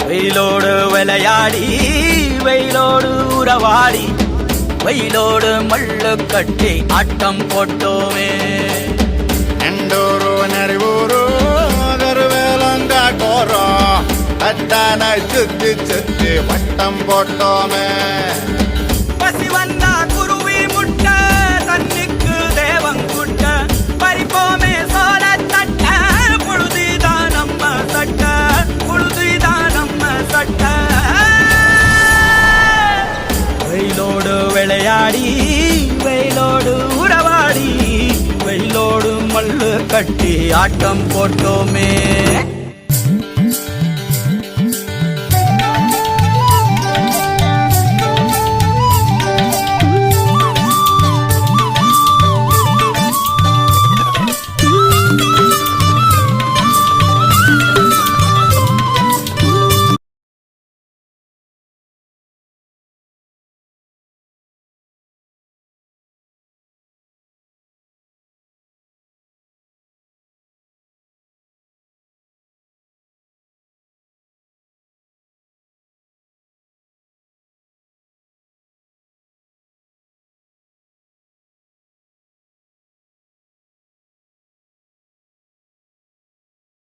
வெயிலோடு விளையாடி வெயிலோடு உறவாடி வெயிலோடு மல்லு கட்டி ஆட்டம் போட்டோமே. எண்டூரு நெறிவூரு கருவேலங்காட்டோரம் தட்டான சுத்தி சுத்தி வட்டம் போட்டோமே. பசி வந்தா குருவி முட்ட தண்ணிக்கு தேவங்குட்ட பறிப்போமே சோழ தட்ட புழுதிதான் நம்ம சட்ட புழுதிதான் நம்ம சட்ட. வெயிலோடு விளையாடி வெயிலோடு உறவாடி வெயிலோடு மல்லு கட்டி ஆட்டம் போட்டோமே.